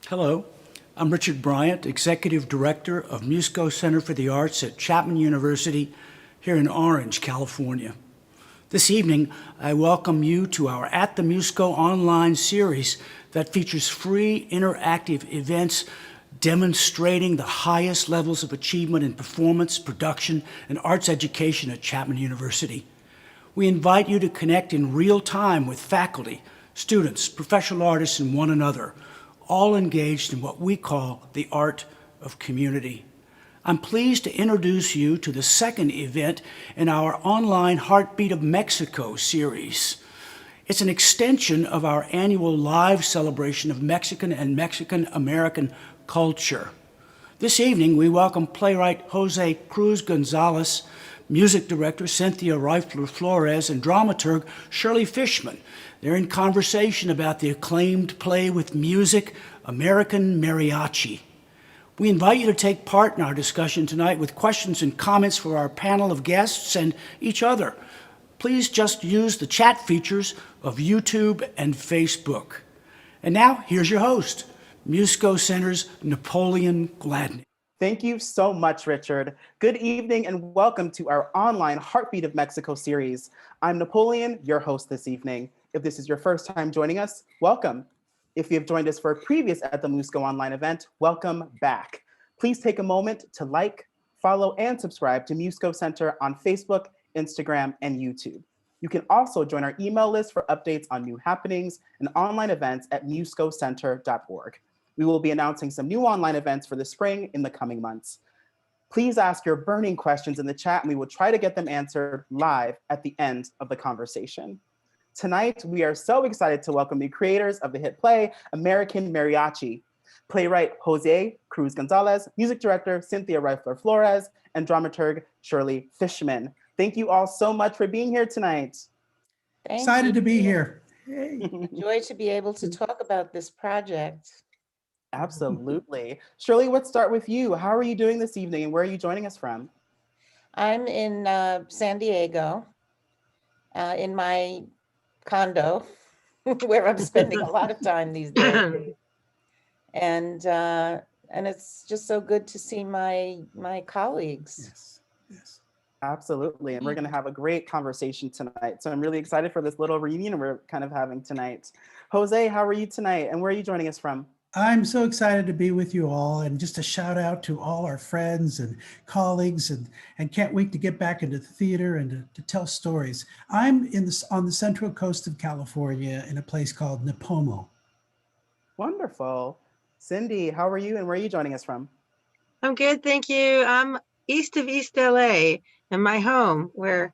Hello, I'm Richard Bryant, Executive Director of Musco Center for the Arts at Chapman University here in Orange, California. This evening, I welcome you to our At the Musco online series that features free interactive events demonstrating the highest levels of achievement in performance, production, and arts education at Chapman University. We invite you to connect in real time with faculty, students, professional artists, and one another, all engaged in what we call the art of community. I'm pleased to introduce you to the second event in our online Heartbeat of Mexico series. It's an extension of our annual live celebration of Mexican and Mexican-American culture. This evening, we welcome playwright José Cruz González, music director Cynthia Reifler Flores, and dramaturg Shirley Fishman. They're in conversation about the acclaimed play with music, American Mariachi. We invite you to take part in our discussion tonight with questions and comments for our panel of guests and each other. Please just use the chat features of YouTube and Facebook. And now, here's your host, Musco Center's Napoleon Gladney. Thank you so much, Richard. Good evening and welcome to our online Heartbeat of Mexico series. I'm Napoleon, your host this evening. If this is your first time joining us, welcome. If you have joined us for a previous At the Musco online event, welcome back. Please take a moment to like, follow, and subscribe to Musco Center on Facebook, Instagram, and YouTube. You can also join our email list for updates on new happenings and online events at muscocenter.org. We will be announcing some new online events for the spring in the coming months. Please ask your burning questions in the chat and we will try to get them answered live at the end of the conversation. Tonight, we are so excited to welcome the creators of the hit play, American Mariachi, playwright José Cruz González, music director Cynthia Reifler Flores, and dramaturg Shirley Fishman. Thank you all so much for being here tonight. Excited to be here. Joy to be able to talk about this project. Absolutely. Shirley, let's start with you. How are you doing this evening and where are you joining us from? I'm in San Diego, in my condo, where I'm spending a lot of time these days. And it's just so good to see my colleagues. Yes. Absolutely. And we're going to have a great conversation tonight. So I'm really excited for this little reunion we're kind of having tonight. Jose, how are you tonight? And where are you joining us from? I'm so excited to be with you all, and just a shout out to all our friends and colleagues, and can't wait to get back into the theater and to tell stories. I'm on the central coast of California in a place called Nipomo. Wonderful. Cindy, how are you and where are you joining us from? I'm good, thank you. I'm east of East LA and my home where,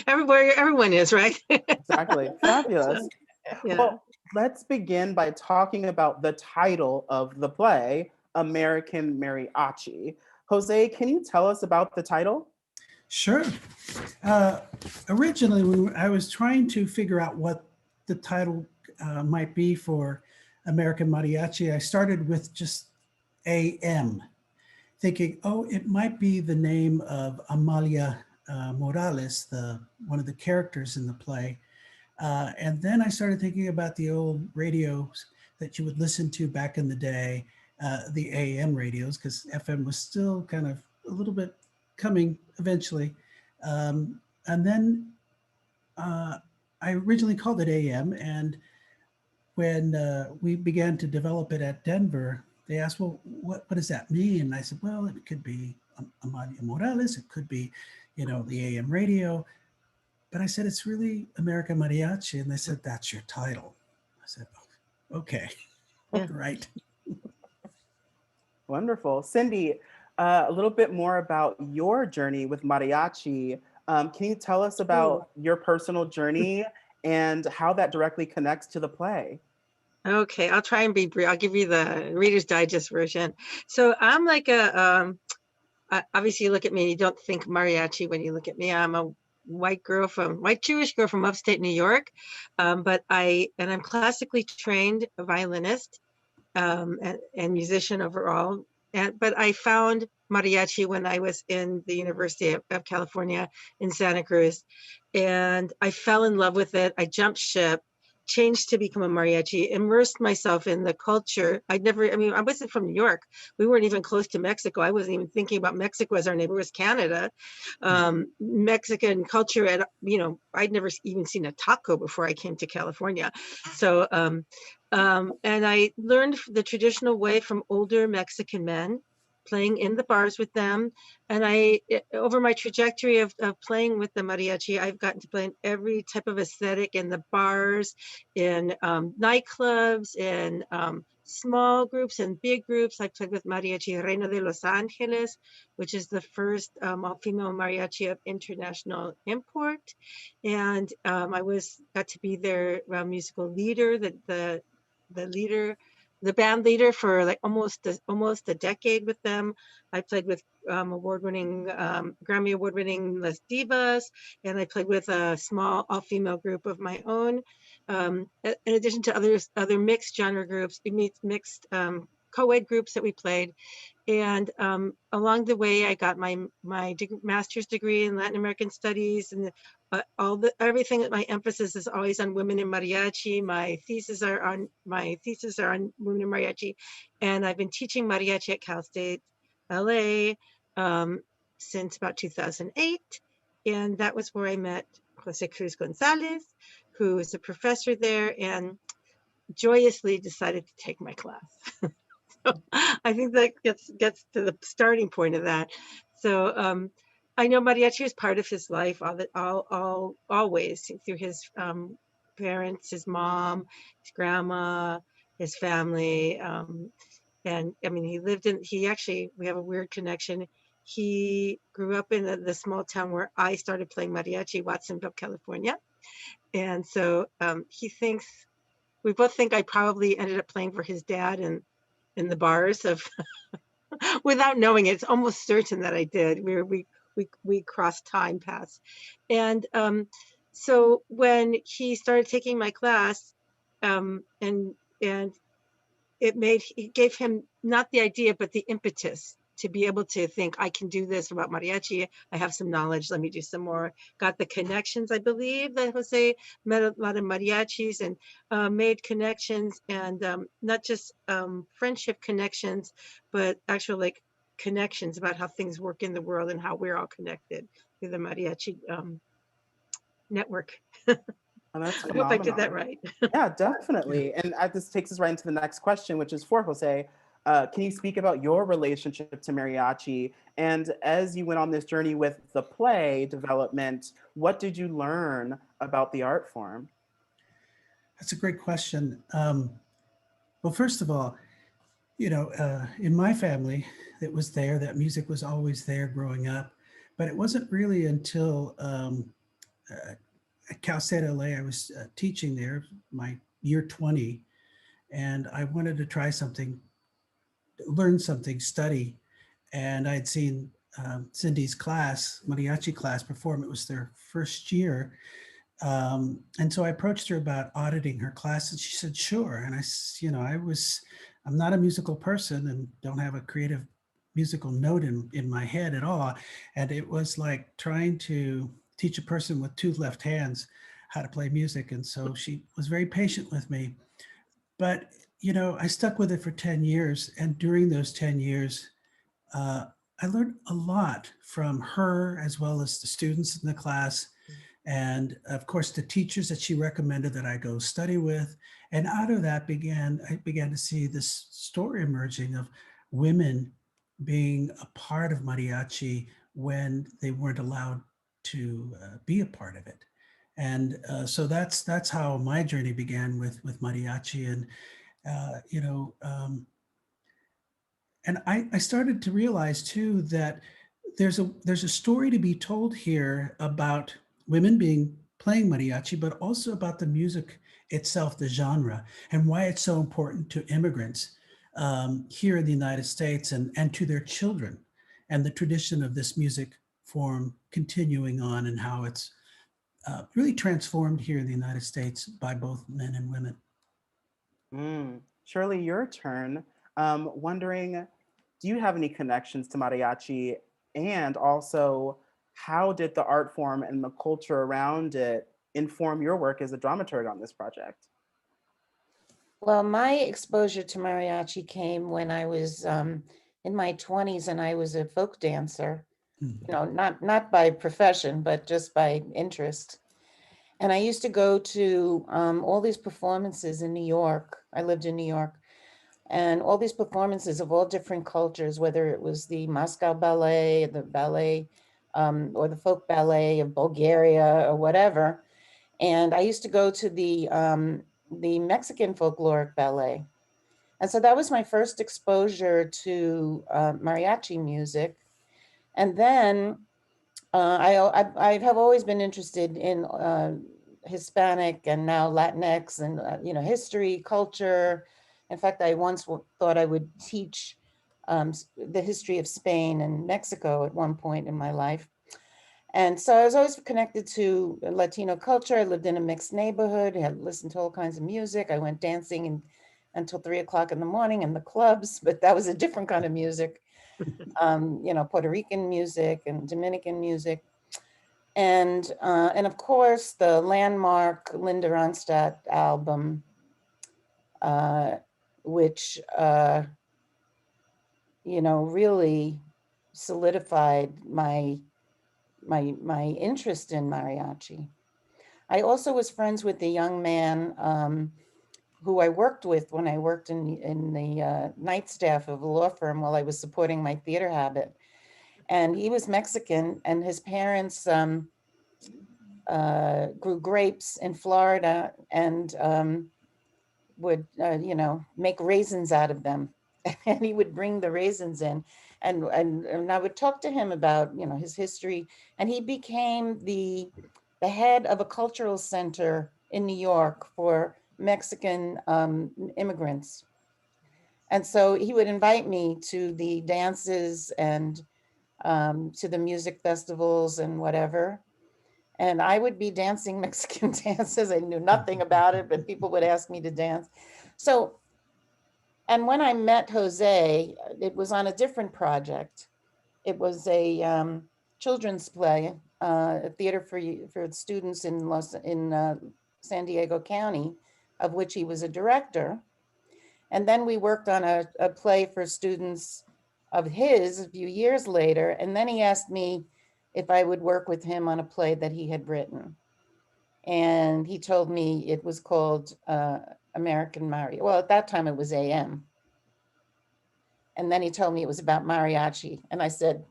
everyone is, right? Exactly. Fabulous. Yeah. Well, let's begin by talking about the title of the play, American Mariachi. Jose, can you tell us about the title? Sure. Originally, when I was trying to figure out what the title might be for American Mariachi, I started with just AM, thinking, oh, it might be the name of Amalia Morales, one of the characters in the play. And then I started thinking about the old radios that you would listen to back in the day, the AM radios, because FM was still kind of a little bit coming eventually. And then I originally called it AM. And when we began to develop it at Denver, they asked, well, what does that mean? And I said, well, it could be Amalia Morales. It could be, the AM radio. But I said, it's really American Mariachi. And they said, that's your title. I said, okay, right. Wonderful. Cindy, a little bit more about your journey with mariachi. Can you tell us about your personal journey and how that directly connects to the play? Okay, I'll try and be brief. I'll give you the Reader's Digest version. So I'm like obviously you look at me and you don't think mariachi when you look at me. I'm a white Jewish girl from upstate New York. But I'm classically trained violinist and musician overall. But I found mariachi when I was in the University of California in Santa Cruz. And I fell in love with it. I jumped ship. changed to become a mariachi, immersed myself in the culture. I mean, I wasn't from New York. We weren't even close to Mexico. I wasn't even thinking about Mexico as our neighbor. It was Canada. Mexican culture, I'd never even seen a taco before I came to California. So, and I learned the traditional way from older Mexican men, playing in the bars with them. And over my trajectory of playing with the mariachi, I've gotten to play in every type of aesthetic, in the bars, in nightclubs, in small groups and big groups. I played with Mariachi Reina de Los Angeles, which is the first all-female mariachi of international import. And I got to be their musical leader, the band leader for like almost a decade with them. I played with Grammy award-winning Las Divas, and I played with a small all-female group of my own. In addition to other mixed genre groups, mixed co-ed groups that we played. And along the way, I got my master's degree in Latin American Studies, and everything. My emphasis is always on women in mariachi. My theses are on women in mariachi, and I've been teaching mariachi at Cal State LA since about 2008, and that was where I met José Cruz González, who is a professor there, and joyously decided to take my class. So I think that gets to the starting point of that. So I know mariachi is part of his life, always through his parents, his mom, his grandma, his family. And I mean, we have a weird connection. He grew up in the small town where I started playing mariachi, Watsonville, California. And so we both think I probably ended up playing for his dad in the bars of, without knowing it. It's almost certain that I did. We crossed time paths. And so when he started taking my class, and it gave him not the idea, but the impetus to be able to think, I can do this about mariachi. I have some knowledge. Let me do some more. Got the connections. I believe that Jose met a lot of mariachis and made connections, and not just friendship connections, but actual like connections about how things work in the world and how we're all connected through the mariachi network. Oh, that's I hope I did phenomenal. that right. Yeah, definitely. And this takes us right into the next question, which is for Jose. Can you speak about your relationship to mariachi? And as you went on this journey with the play development, what did you learn about the art form? That's a great question. Well, first of all, in my family, it was there, that music was always there growing up. But it wasn't really until at Cal State LA, I was teaching there, my year 20, and I wanted to try something, learn something, study. And I'd seen Cindy's class, mariachi class, perform. It was their first year. And so I approached her about auditing her class, and she said, sure. And I'm not a musical person and don't have a creative musical note in my head at all. And it was like trying to teach a person with two left hands how to play music. And so she was very patient with me. But, I stuck with it for 10 years. And during those 10 years, I learned a lot from her as well as the students in the class. And of course, the teachers that she recommended that I go study with. And out of that I began to see this story emerging of women being a part of mariachi when they weren't allowed to be a part of it. And so that's how my journey began with mariachi. And, and I started to realize too that there's a story to be told here about women playing mariachi, but also about the music itself, the genre, and why it's so important to immigrants here in the United States and to their children, and the tradition of this music form continuing on, and how it's really transformed here in the United States by both men and women. Shirley, your turn. Wondering, do you have any connections to mariachi? And also, how did the art form and the culture around it inform your work as a dramaturg on this project? Well, my exposure to mariachi came when I was in my 20s, and I was a folk dancer, not by profession, but just by interest. And I used to go to all these performances in New York. I lived in New York, and all these performances of all different cultures, whether it was the Moscow Ballet, the ballet, or the folk ballet of Bulgaria or whatever. And I used to go to the Mexican folkloric ballet. And so that was my first exposure to mariachi music. And then I have always been interested in Hispanic and now Latinx and history, culture. In fact, I once thought I would teach the history of Spain and Mexico at one point in my life. And so I was always connected to Latino culture. I lived in a mixed neighborhood, had listened to all kinds of music. I went dancing until 3 o'clock in the morning in the clubs, but that was a different kind of music. Puerto Rican music and Dominican music. And of course, the landmark Linda Ronstadt album, which, really solidified my interest in mariachi. I also was friends with the young man who I worked with when I worked in the night staff of a law firm while I was supporting my theater habit. And he was Mexican, and his parents grew grapes in Florida and would, make raisins out of them. And he would bring the raisins in. And I would talk to him about, his history. And he became the head of a cultural center in New York for Mexican immigrants. And so he would invite me to the dances and to the music festivals and whatever. And I would be dancing Mexican dances. I knew nothing about it, but people would ask me to dance. So, and when I met Jose, it was on a different project. It was a children's play, a theater for students in San Diego County, of which he was a director. And then we worked on a play for students of his a few years later. And then he asked me if I would work with him on a play that he had written. And he told me it was called American Mariachi. Well, at that time it was AM. And then he told me it was about mariachi. And I said,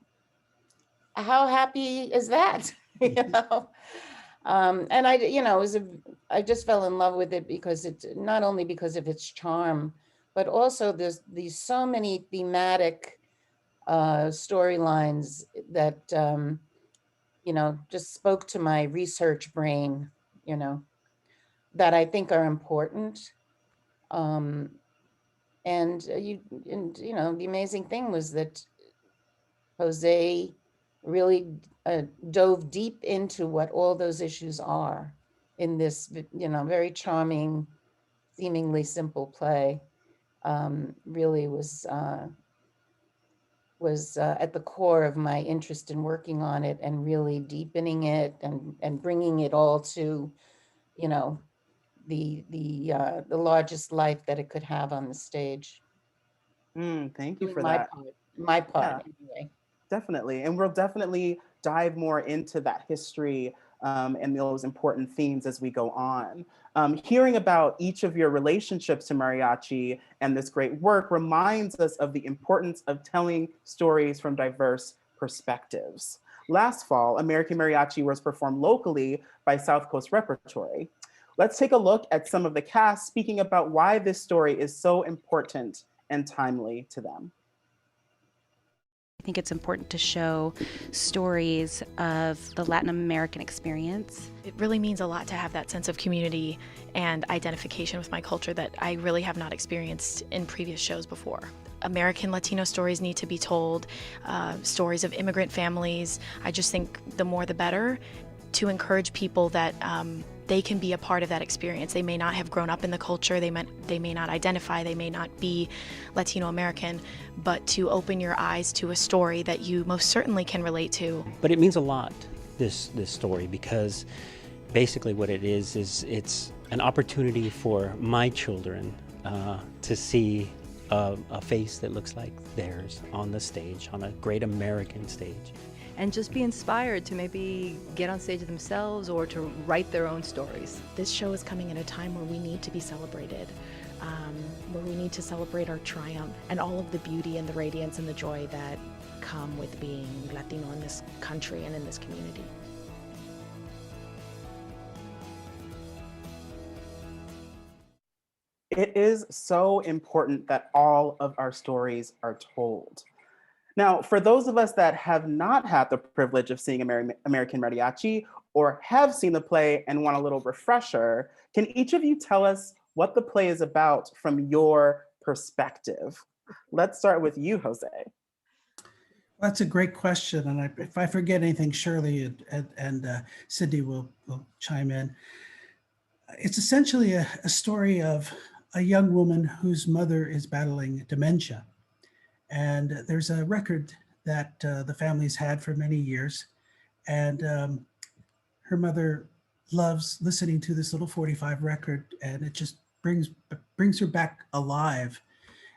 how happy is that? And I just fell in love with it because it's not only because of its charm, but also there's these so many thematic storylines that, just spoke to my research brain, that I think are important. The amazing thing was that Jose really dove deep into what all those issues are in this, very charming, seemingly simple play. Really was at the core of my interest in working on it and really deepening it and bringing it all to, the largest life that it could have on the stage. Thank you Doing for my that. part, my part Yeah. anyway. Definitely. And we'll definitely dive more into that history and those important themes as we go on. Hearing about each of your relationships to mariachi and this great work reminds us of the importance of telling stories from diverse perspectives. Last fall, American Mariachi was performed locally by South Coast Repertory. Let's take a look at some of the cast speaking about why this story is so important and timely to them. I think it's important to show stories of the Latin American experience. It really means a lot to have that sense of community and identification with my culture that I really have not experienced in previous shows before. American Latino stories need to be told, stories of immigrant families. I just think the more the better, to encourage people that they can be a part of that experience. They may not have grown up in the culture, they may not identify, they may not be Latino American, but to open your eyes to a story that you most certainly can relate to. But it means a lot, this story, because basically what it is it's an opportunity for my children to see a face that looks like theirs on the stage, on a great American stage. And just be inspired to maybe get on stage themselves or to write their own stories. This show is coming at a time where we need to be celebrated, where we need to celebrate our triumph and all of the beauty and the radiance and the joy that come with being Latino in this country and in this community. It is so important that all of our stories are told. Now, for those of us that have not had the privilege of seeing American Mariachi or have seen the play and want a little refresher, can each of you tell us what the play is about from your perspective? Let's start with you, Jose. That's a great question. And if I forget anything, Shirley and Cindy will chime in. It's essentially a story of a young woman whose mother is battling dementia. And there's a record that the family's had for many years. And her mother loves listening to this little 45 record, and it just brings her back alive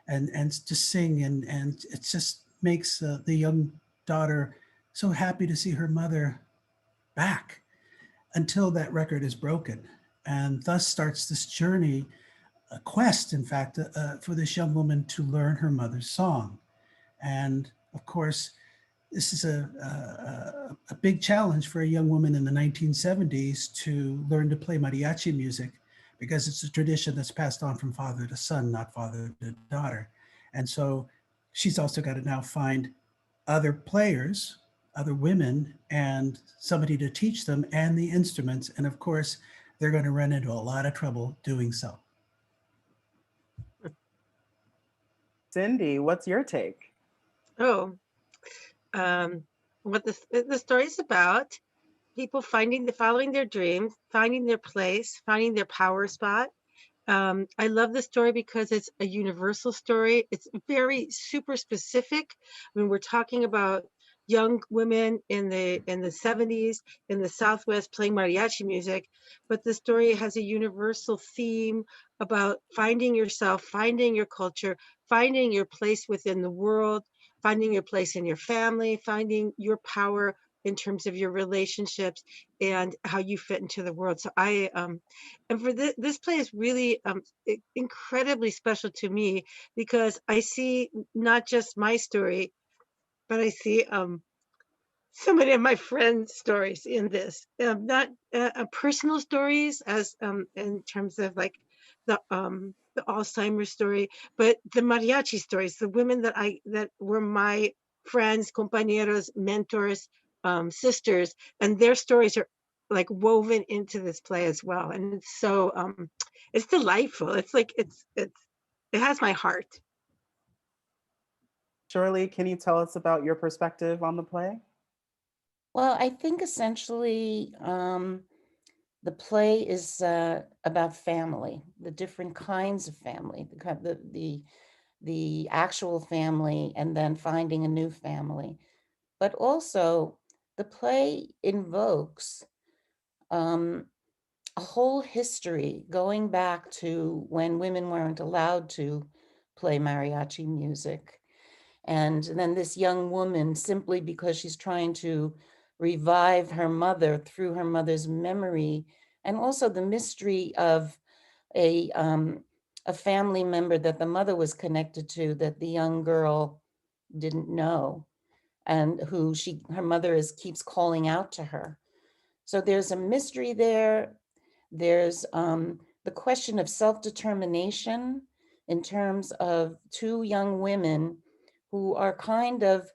and to sing. And it just makes the young daughter so happy to see her mother back until that record is broken. And thus starts this journey, a quest, in fact, for this young woman to learn her mother's song. And of course, this is a big challenge for a young woman in the 1970s to learn to play mariachi music, because it's a tradition that's passed on from father to son, not father to daughter. And so she's also got to now find other players, other women, and somebody to teach them and the instruments. And of course, they're going to run into a lot of trouble doing so. Cindy, what's your take? Oh, what the story is about: people following their dreams, finding their place, finding their power spot. I love the story because it's a universal story. It's very super specific. I mean, we're talking about young women in the 70s in the Southwest playing mariachi music, but the story has a universal theme about finding yourself, finding your culture, finding your place within the world, finding your place in your family, finding your power in terms of your relationships and how you fit into the world. So and for this play is really incredibly special to me, because I see not just my story, but I see so many of my friends' stories in this, not personal stories as in terms of like the Alzheimer's story, but the mariachi stories, the women that were my friends, compañeros, mentors, sisters, and their stories are like woven into this play as well. And it's so it's delightful. It's like it has my heart. Shirley, can you tell us about your perspective on the play? Well, I think essentially the play is about family, the different kinds of family, the actual family, and then finding a new family. But also, the play invokes a whole history going back to when women weren't allowed to play mariachi music. And then this young woman, simply because she's trying to revive her mother through her mother's memory, and also the mystery of a family member that the mother was connected to that the young girl didn't know, and who her mother keeps calling out to her. So there's a mystery there. There's the question of self-determination in terms of two young women who are kind of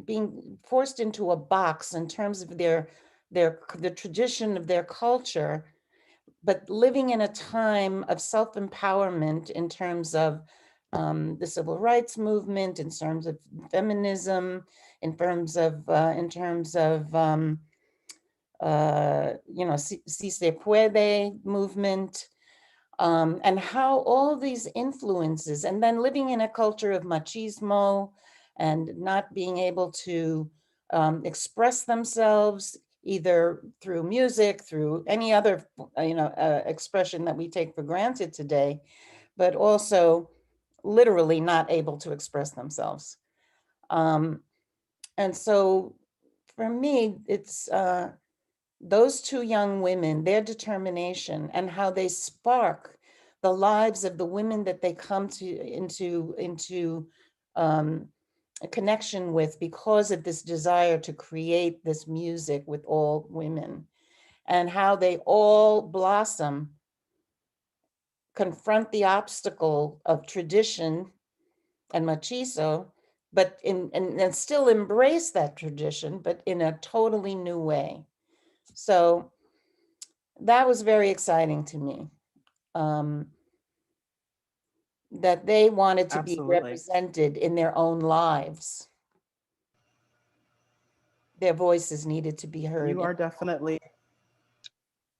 being forced into a box in terms of the tradition of their culture, but living in a time of self-empowerment in terms of the civil rights movement, in terms of feminism, in terms of Si Se Puede movement, and how all these influences, and then living in a culture of machismo and not being able to express themselves either through music, through any other, expression that we take for granted today, but also literally not able to express themselves. And so for me, it's those two young women, their determination and how they spark the lives of the women that they come into a connection with because of this desire to create this music with all women, and how they all blossom, confront the obstacle of tradition and machismo, but and still embrace that tradition, but in a totally new way. So that was very exciting to me. That they wanted to be Absolutely. represented in their own lives. Their voices needed to be heard. You are definitely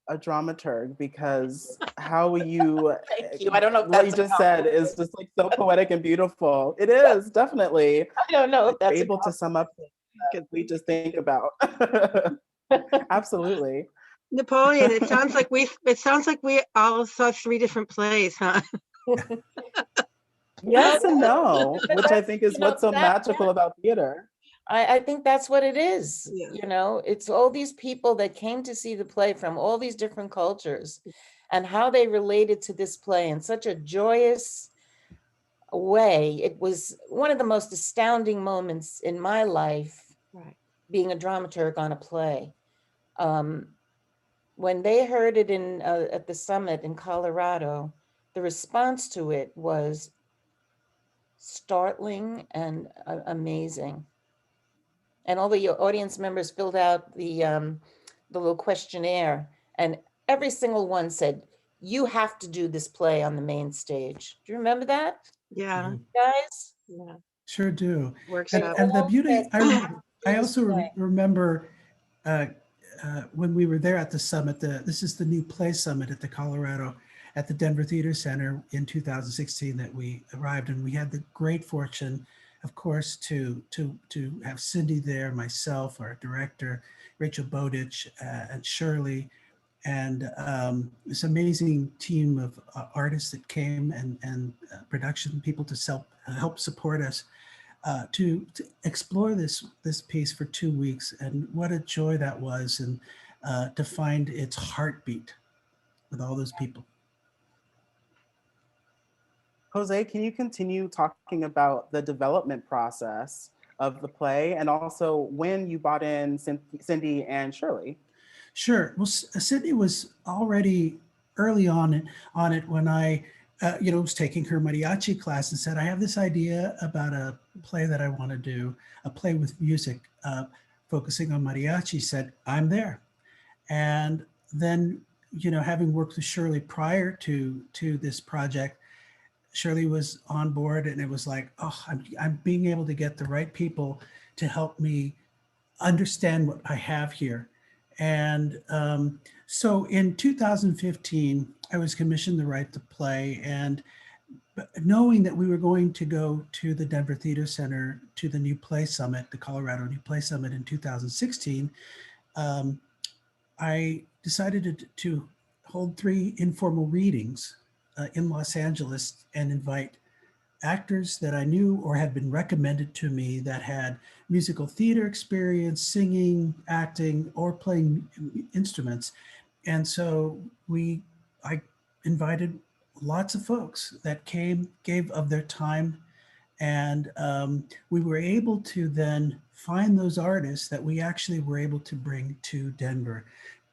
a dramaturg, because how you, Thank you. I don't know if what that's you a just said is just like so poetic and beautiful. It is, definitely. I don't know if that's Able to sum up things that we just think about. Absolutely. Napoleon, it sounds like we all saw 3 different plays, huh? Yes and no, which I think is what's so magical about theater. I think that's what it is. Yeah. It's all these people that came to see the play from all these different cultures and how they related to this play in such a joyous way. It was one of the most astounding moments in my life, Right. being a dramaturg on a play. When they heard it at the summit in Colorado, the response to it was startling and amazing. And all the audience members filled out the little questionnaire, and every single one said, "You have to do this play on the main stage." Do you remember that, Yeah. guys? Yeah. Sure do. Workshop. And the beauty, I this also play. remember when we were there at the summit, this is the new play summit at the Colorado, at the Denver Theater Center in 2016 that we arrived, and we had the great fortune, of course, to have Cindy there, myself, our director, Rachel Bowditch, and Shirley, and this amazing team of artists that came, and production people to help support us to explore this piece for 2 weeks. And what a joy that was, and to find its heartbeat with all those people. Jose, can you continue talking about the development process of the play, and also when you brought in Cindy and Shirley? Sure. Well, Sydney was already early on it when I, was taking her mariachi class, and said, I have this idea about a play that I want to do, a play with music, focusing on mariachi. Said, I'm there. And then, having worked with Shirley prior to this project, Shirley was on board, and it was like, oh, I'm being able to get the right people to help me understand what I have here. And so in 2015, I was commissioned to write the play, and knowing that we were going to go to the Denver Theater Center to the New Play Summit, the Colorado New Play Summit in 2016, I decided to hold 3 informal readings in Los Angeles and invite actors that I knew or had been recommended to me that had musical theater experience, singing, acting, or playing instruments. And so I invited lots of folks that came, gave of their time, and we were able to then find those artists that we actually were able to bring to Denver.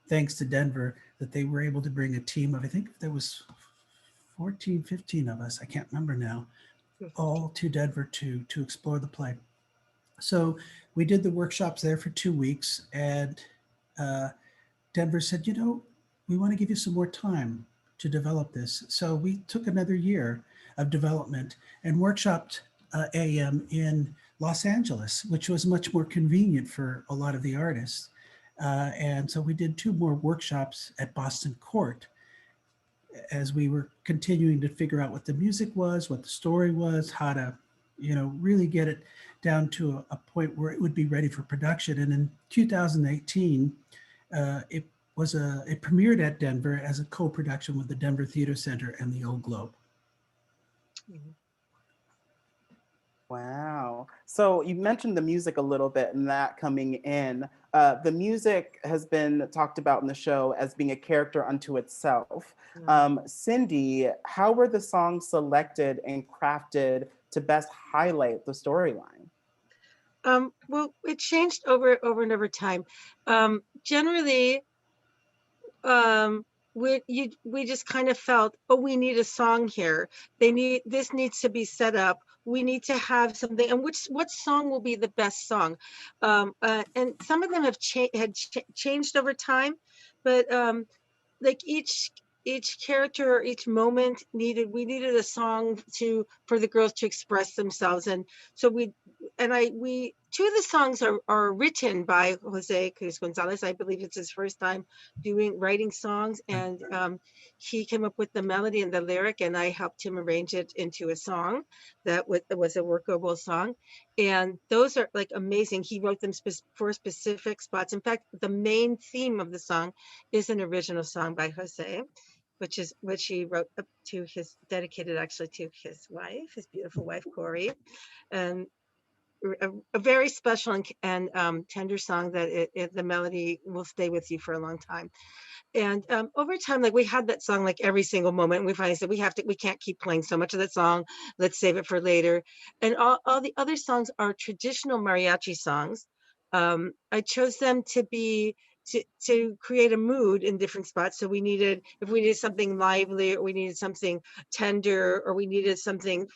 Thanks to Denver, that they were able to bring a team of, I think there was 14, 15 of us, I can't remember now, all to Denver to explore the play. So we did the workshops there for 2 weeks, and Denver said, we want to give you some more time to develop this. So we took another year of development and workshopped AM in Los Angeles, which was much more convenient for a lot of the artists. And so we did 2 more workshops at Boston Court as we were continuing to figure out what the music was, what the story was, how to really get it down to a point where it would be ready for production. And in 2018, it premiered at Denver as a co-production with the Denver Theater Center and the Old Globe. Wow. So you mentioned the music a little bit and that coming in. The music has been talked about in the show as being a character unto itself. Cindy, how were the songs selected and crafted to best highlight the storyline? Well, it changed over and over time. Generally, we just kind of felt, oh, we need a song here. This needs to be set up. We need to have something, and what song will be the best song? And some of them have changed over time, but like each character or each moment we needed a song for the girls to express themselves. And so two of the songs are written by José Cruz González. I believe it's his first time writing songs, and he came up with the melody and the lyric, and I helped him arrange it into a song that was a workable song. And those are like amazing. He wrote them for specific spots. In fact, the main theme of the song is an original song by José, which he wrote up dedicated actually to his wife, his beautiful wife, Corey. And a very special and tender song that the melody will stay with you for a long time. And over time, like we had that song like every single moment. And we finally said we can't keep playing so much of that song. Let's save it for later. And all the other songs are traditional mariachi songs. I chose them to create a mood in different spots. So if we needed something lively, or we needed something tender, or we needed something,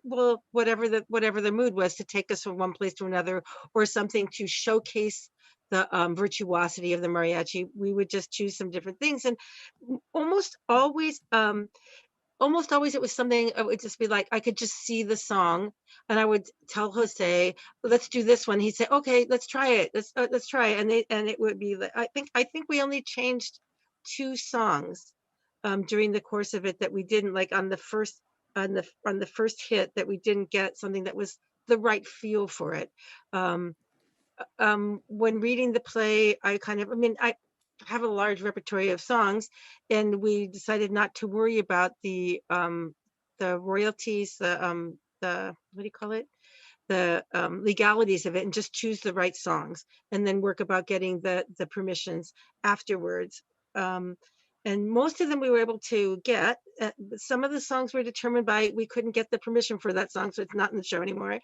well, whatever the mood was, to take us from one place to another, or something to showcase the virtuosity of the mariachi, we would just choose some different things. And almost always it was something. I would just be like, I could just see the song, and I would tell Jose, let's do this one. He'd say, okay, let's try it. Let's try it. And it would be like, I think we only changed 2 songs during the course of it that we didn't like on the first hit, that we didn't get something that was the right feel for it. When reading the play, I have a large repertoire of songs, and we decided not to worry about the royalties, the what do you call it? The legalities of it, and just choose the right songs, and then work about getting the permissions afterwards. And most of them we were able to get. Some of the songs were determined by we couldn't get the permission for that song, so it's not in the show anymore.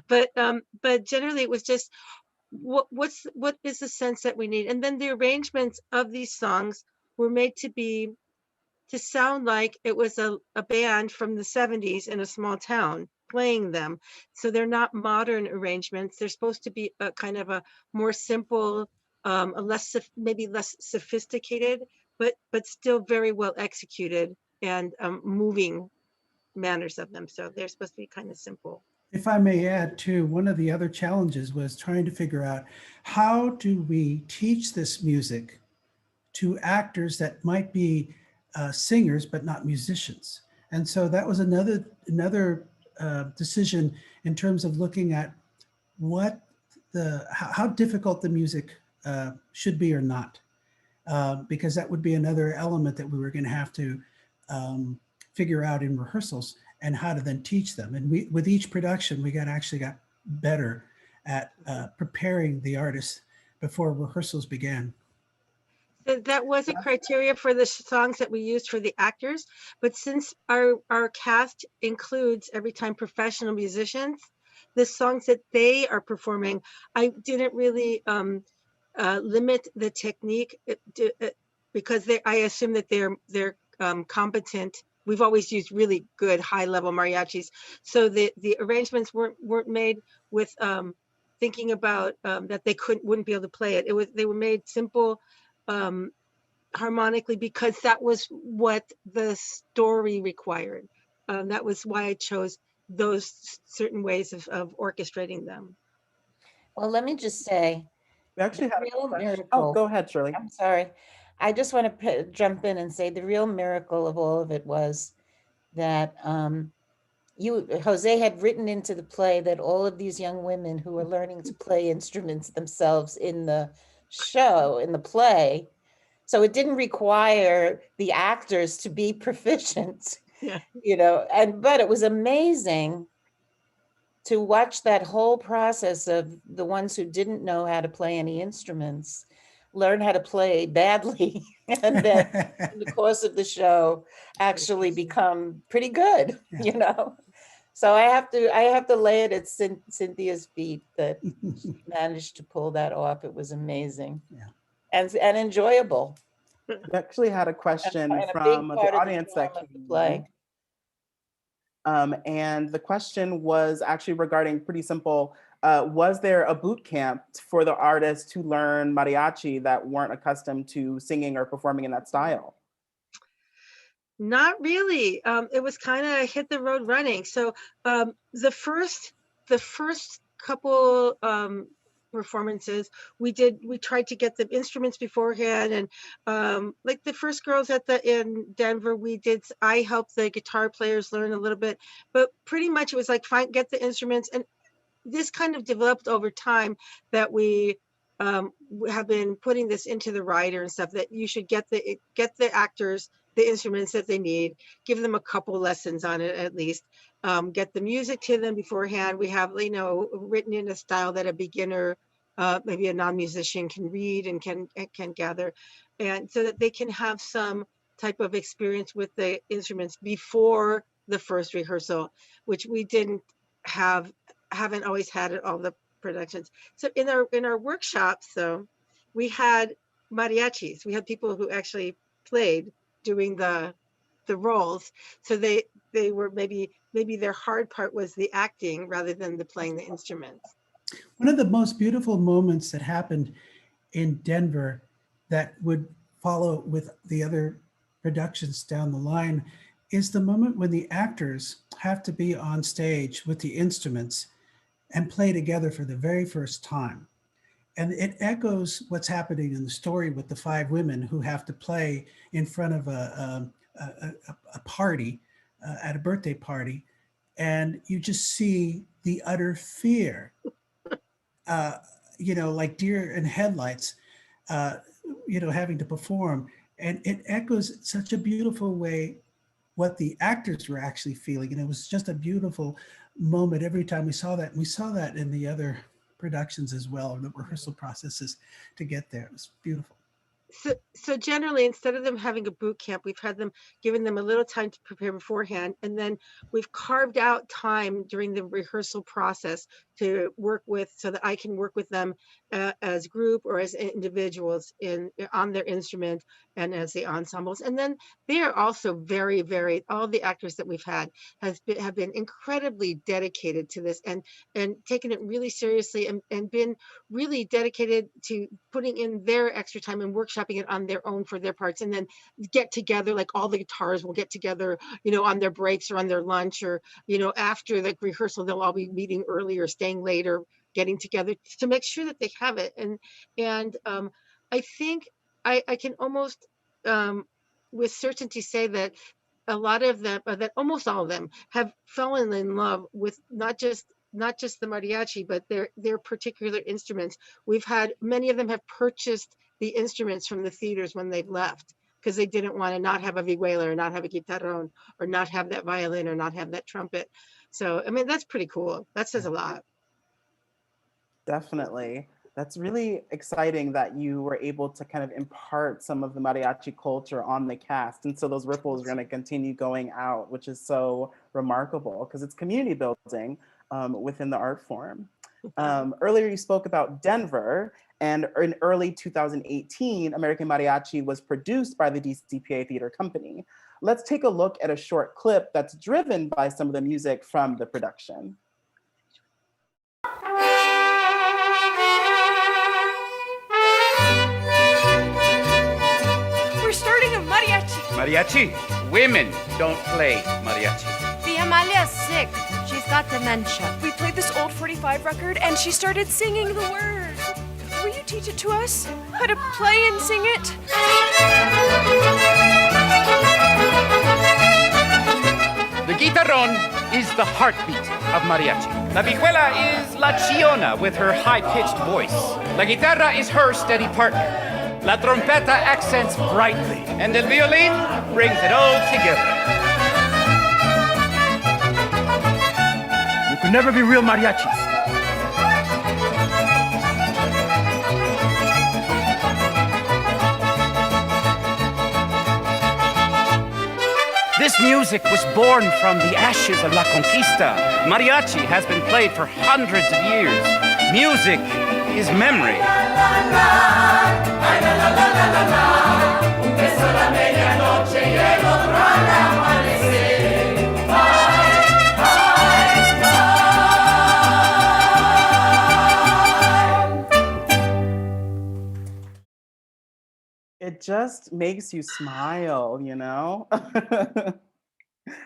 But generally it was just what is the sense that we need, and then the arrangements of these songs were made to sound like it was a band from the 70s in a small town playing them. So they're not modern arrangements. They're supposed to be a kind of a more simple, maybe less sophisticated, but still very well executed and moving manners of them. So they're supposed to be kind of simple. If I may add too, one of the other challenges was trying to figure out, how do we teach this music to actors that might be singers but not musicians? And so that was another decision in terms of looking at how difficult the music should be or not, because that would be another element that we were going to have to figure out in rehearsals, and how to then teach them. And with each production, we got better at preparing the artists before rehearsals began. That was a criteria for the songs that we used for the actors, but since our cast includes every time professional musicians, the songs that they are performing, I didn't really limit the technique because I assume that they're competent. We've always used really good high-level mariachis, so the arrangements weren't made with thinking about that they wouldn't be able to play it. They were made simple, harmonically, because that was what the story required. That was why I chose those certain ways of orchestrating them. Well, let me just say, We actually have real a question. miracle. Oh, go ahead, Shirley. I'm sorry. I just want to jump in and say the real miracle of all of it was that Jose had written into the play that all of these young women who were learning to play instruments themselves in the show, in the play, so it didn't require the actors to be proficient, Yeah. but it was amazing to watch that whole process of the ones who didn't know how to play any instruments learn how to play badly and then in the course of the show actually become pretty good, So I have to lay it at Cynthia's feet that she managed to pull that off. It was amazing. Yeah. And enjoyable. We actually had a question And a big from the part of the audience that drama of the came play. and the question was actually regarding pretty simple. Was there a boot camp for the artists to learn mariachi that weren't accustomed to singing or performing in that style? Not really. It was kind of hit the road running. So the first couple performances we tried to get the instruments beforehand, and like the first girls in Denver, I helped the guitar players learn a little bit, but pretty much it was like get the instruments, and this kind of developed over time that we have been putting this into the writer and stuff, that you should get the actors the instruments that they need, give them a couple lessons on it at least, get the music to them beforehand. We have, written in a style that a beginner, maybe a non-musician, can read and can gather, and so that they can have some type of experience with the instruments before the first rehearsal, which we haven't always had at all the productions. So in our workshops, though, we had mariachis. We had people who actually played doing the roles. So they were maybe their hard part was the acting rather than the playing the instruments. One of the most beautiful moments that happened in Denver that would follow with the other productions down the line is the moment when the actors have to be on stage with the instruments and play together for the very first time. And it echoes what's happening in the story with the 5 women who have to play in front of a party, at a birthday party. And you just see the utter fear, like deer in headlights, having to perform. And it echoes such a beautiful way what the actors were actually feeling. And it was just a beautiful moment every time we saw that. And we saw that in the other productions as well, or the rehearsal processes to get there. It was beautiful. So generally, instead of them having a boot camp, we've had them given them a little time to prepare beforehand, and then we've carved out time during the rehearsal process to work with, so that I can work with them as a group or as individuals on their instrument and as the ensembles. And then they are also very, very, all the actors that we've had have been incredibly dedicated to this and taken it really seriously and been really dedicated to putting in their extra time and workshopping it on their own for their parts, and then get together, like all the guitars will get together, on their breaks or on their lunch, or, after the rehearsal, they'll all be meeting early or staying later, getting together to make sure that they have it. And I think I can almost with certainty say that a lot of them, that almost all of them, have fallen in love with not just the mariachi, but their particular instruments. We've had many of them have purchased the instruments from the theaters when they've left, because they didn't want to not have a vihuela or not have a guitarrón or not have that violin or not have that trumpet. So, I mean, that's pretty cool. That says a lot. Definitely. That's really exciting that you were able to kind of impart some of the mariachi culture on the cast. And so those ripples are going to continue going out, which is so remarkable because it's community building within the art form. Earlier you spoke about Denver, and in early 2018, American Mariachi was produced by the DCPA Theater Company. Let's take a look at a short clip that's driven by some of the music from the production. We're starting a mariachi. Mariachi? Women don't play mariachi. The Amalia's sick. She's got dementia. We played this old 45 record and she started singing the words. Will you teach it to us? How to play and sing it? The guitarrón is the heartbeat of mariachi. La vihuela is La Chiona with her high-pitched voice. La guitarra is her steady partner. La trompeta accents brightly, and el violin brings it all together. You could never be real mariachis. This music was born from the ashes of La Conquista. Mariachi has been played for hundreds of years. Music is memory. It just makes you smile, you know?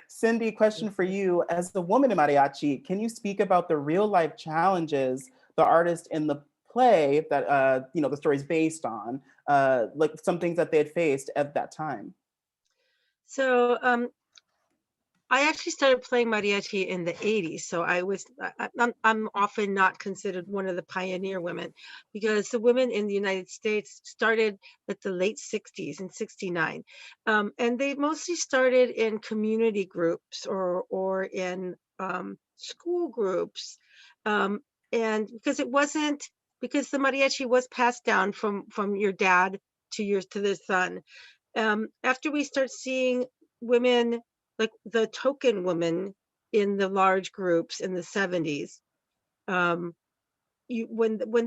Cindy, question for you. As a woman in mariachi, can you speak about the real life challenges the artist in the play that the story is based on, like some things that they had faced at that time? So I actually started playing mariachi in the 80s. So I'm often not considered one of the pioneer women, because the women in the United States started at the late 60s, in 69. And they mostly started in community groups or in school groups. And because the mariachi was passed down from your dad to the son. After we start seeing women, like the token woman in the large groups in the 70s, when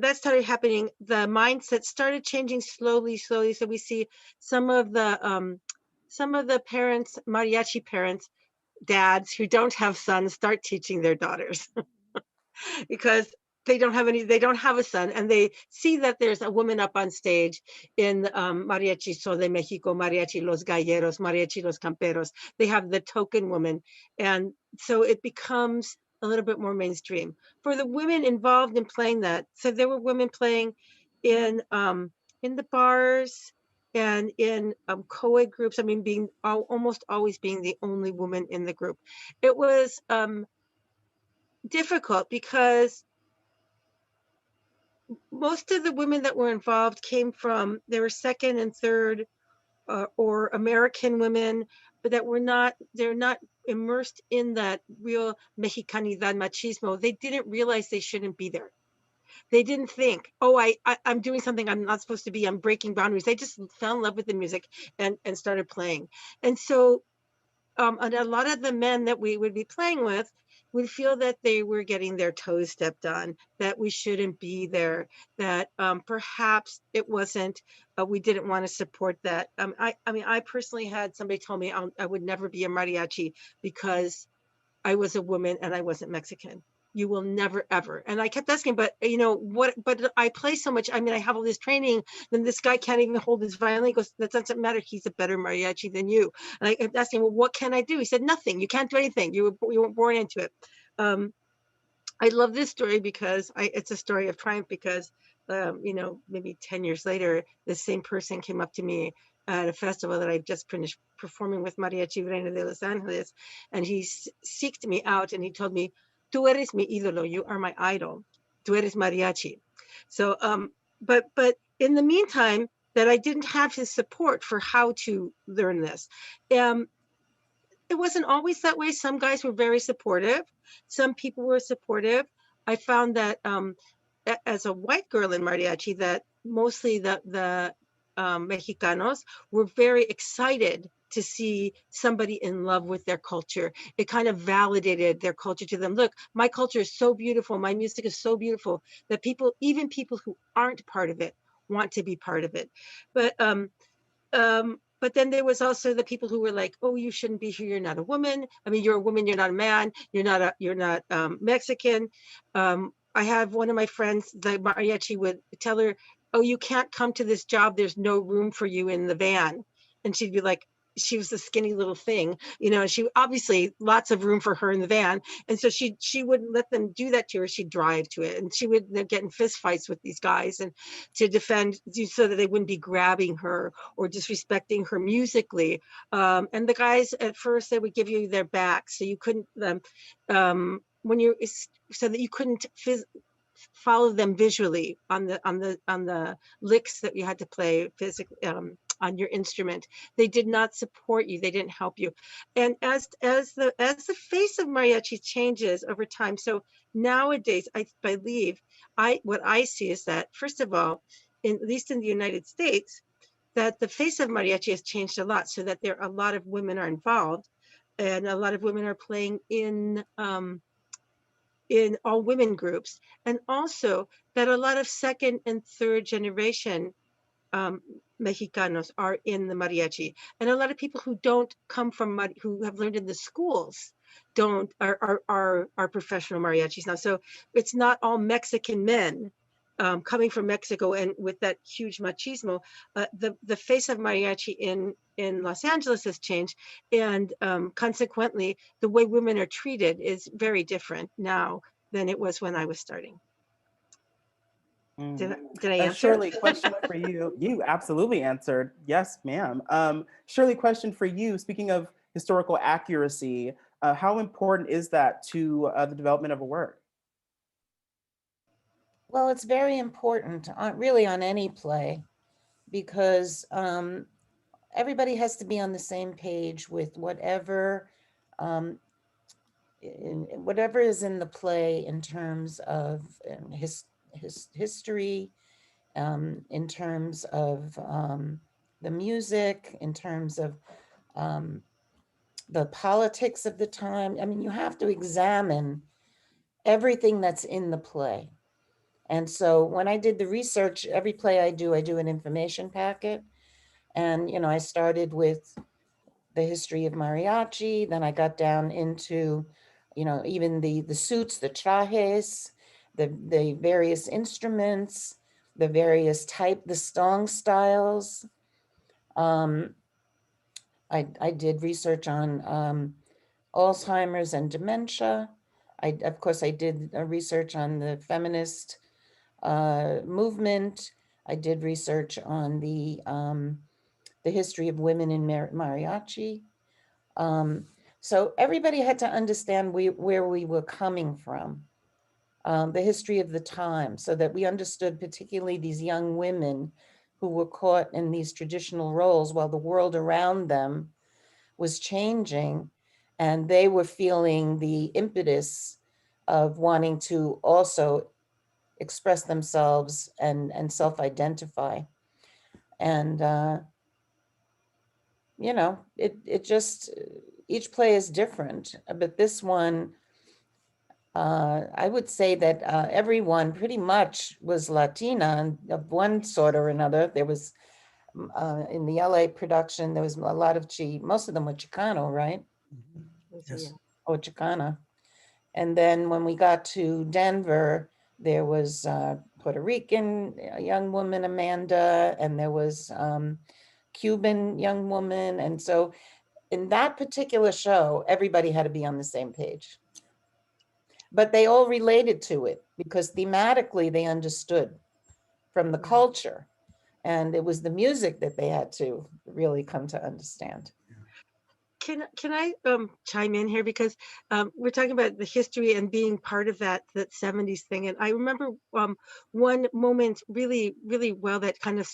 that started happening, the mindset started changing slowly. So we see some of the parents, mariachi parents, dads who don't have sons, start teaching their daughters because they don't have a son, and they see that there's a woman up on stage in Mariachi Sol de Mexico, Mariachi Los Galleros, Mariachi Los Camperos. They have the token woman, and so it becomes a little bit more mainstream for the women involved in playing that. So there were women playing in the bars and in co-ed groups. I mean, almost always being the only woman in the group. It was difficult because most of the women that were involved they were second and third or American women, but they're not immersed in that real Mexicanidad machismo. They didn't realize they shouldn't be there. They didn't think, oh, I'm doing something I'm not supposed to be. I'm breaking boundaries. They just fell in love with the music and started playing. And so and a lot of the men that we would be playing with would feel that they were getting their toes stepped on, that we shouldn't be there, that perhaps it wasn't, we didn't want to support that. I personally had somebody tell me I would never be a mariachi because I was a woman and I wasn't Mexican. You will never, ever. And I kept asking, but but I play so much. I mean, I have all this training, then this guy can't even hold his violin. He goes, that doesn't matter. He's a better mariachi than you. And I kept asking, well, what can I do? He said, nothing. You can't do anything. You weren't born into it. I love this story because it's a story of triumph because, maybe 10 years later, the same person came up to me at a festival that I just finished performing with Mariachi Reina de Los Angeles. And he seeked me out and he told me, tú eres mi ídolo, you are my idol. Tú eres mariachi. So, but in the meantime, that I didn't have his support for how to learn this. It wasn't always that way. Some guys were very supportive. Some people were supportive. I found that as a white girl in mariachi, that mostly the Mexicanos were very excited to see somebody in love with their culture. It kind of validated their culture to them. Look, my culture is so beautiful. My music is so beautiful that even people who aren't part of it, want to be part of it. But then there was also the people who were like, oh, you shouldn't be here. You're not a woman. I mean, you're a woman. You're not a man. You're not Mexican. I have one of my friends, the mariachi, would tell her, oh, you can't come to this job. There's no room for you in the van. And she'd be like, she was a skinny little thing, you know, she obviously lots of room for her in the van. And so she wouldn't let them do that to her. She'd drive to it, and she would get in fist fights with these guys and to defend, so that they wouldn't be grabbing her or disrespecting her musically. And the guys at first, they would give you their back. So you couldn't, when you're, so that you couldn't follow them visually on the licks that you had to play physically, on your instrument. They did not support you. They didn't help you. And as the face of mariachi changes over time, so nowadays, I believe, what I see is that, first of all, at least in the United States, that the face of mariachi has changed a lot, so that there are a lot of women are involved, and a lot of women are playing in all women groups, and also that a lot of second and third generation Mexicanos are in the mariachi, and a lot of people who don't come from who have learned in the schools are professional mariachis now. So it's not all Mexican men coming from Mexico, and with that huge machismo, the face of mariachi in Los Angeles has changed, and consequently, the way women are treated is very different now than it was when I was starting. Did I answer? Shirley, question for you. You absolutely answered. Yes, ma'am. Shirley, question for you. Speaking of historical accuracy, how important is that to the development of a work? Well, it's very important, really, on any play, because everybody has to be on the same page with whatever whatever is in the play in terms of history, in terms of the music, in terms of the politics of the time. I mean, you have to examine everything that's in the play. And so when I did the research, every play I do an information packet. And, you know, I started with the history of mariachi, then I got down into, you know, even the suits, the trajes, the various instruments, the various the song styles. I did research on Alzheimer's and dementia. Of course, I did research on the feminist movement. I did research on the history of women in mariachi. So everybody had to understand where we were coming from, the history of the time, so that we understood particularly these young women who were caught in these traditional roles while the world around them was changing, and they were feeling the impetus of wanting to also express themselves and self-identify. And, you know, it just, each play is different, but this one, I would say that everyone pretty much was Latina of one sort or another. There was, in the LA production, there was a lot of most of them were Chicano, right? Yes. Or Chicana. And then when we got to Denver, there was Puerto Rican young woman, Amanda, and there was Cuban young woman. And so in that particular show, everybody had to be on the same page. But they all related to it because thematically they understood from the culture. And it was the music that they had to really come to understand. Can I chime in here, because we're talking about the history and being part of that 70s thing, and I remember one moment really well that kind of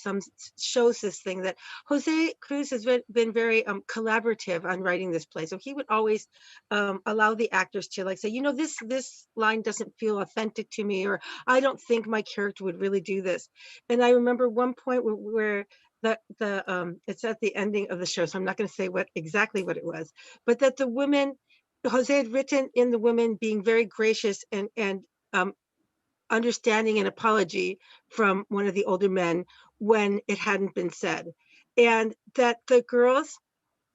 shows this thing, that José Cruz has been very collaborative on writing this play. So he would always allow the actors to like say, you know, this line doesn't feel authentic to me, or I don't think my character would really do this. And I remember one point where it's at the ending of the show, so I'm not going to say exactly what it was, but that the women, Jose had written in the women being very gracious and understanding an apology from one of the older men when it hadn't been said, and that the girls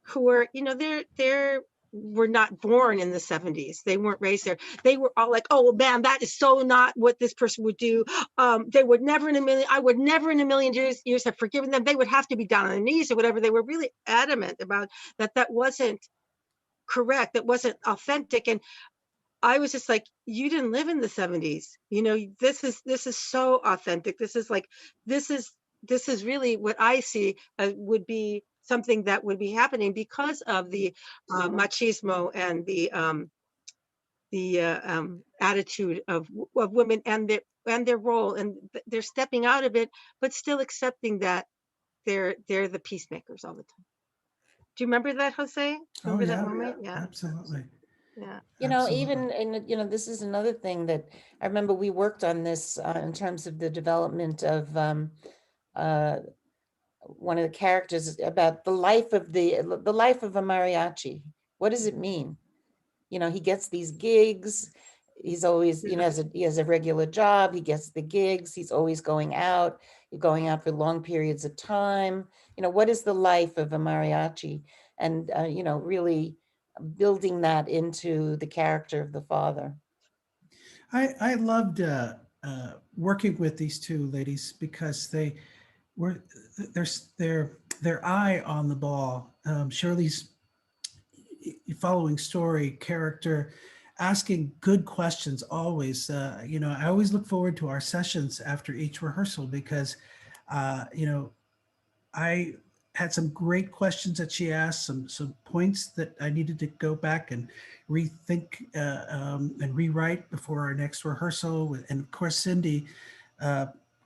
who were, you know, they're were not born in the 70s. They weren't raised there. They were all like, oh, well, man, that is so not what this person would do. They would never in a million, I would never in a million years have forgiven them. They would have to be down on their knees or whatever. They were really adamant about that wasn't correct. That wasn't authentic. And I was just like, you didn't live in the 70s. You know, this is so authentic. This is really what I see would be something that would be happening because of the machismo and the attitude of women and their role, and they're stepping out of it, but still accepting that they're the peacemakers all the time. Do you remember that, Jose? Remember that moment? Yeah, absolutely. Yeah. You know, even, and you know, this is another thing that I remember we worked on this in terms of the development of one of the characters about the life of the life of a mariachi. What does it mean? You know, he gets these gigs. He's always, you know, he has a regular job. He gets the gigs. He's always going out. You're going out for long periods of time. You know, what is the life of a mariachi? And, you know, really building that into the character of the father. I loved working with these two ladies because they were their eye on the ball. Shirley's following story, character, asking good questions always. You know, I always look forward to our sessions after each rehearsal because, you know, I had some great questions that she asked, some points that I needed to go back and rethink and rewrite before our next rehearsal. And of course, Cindy,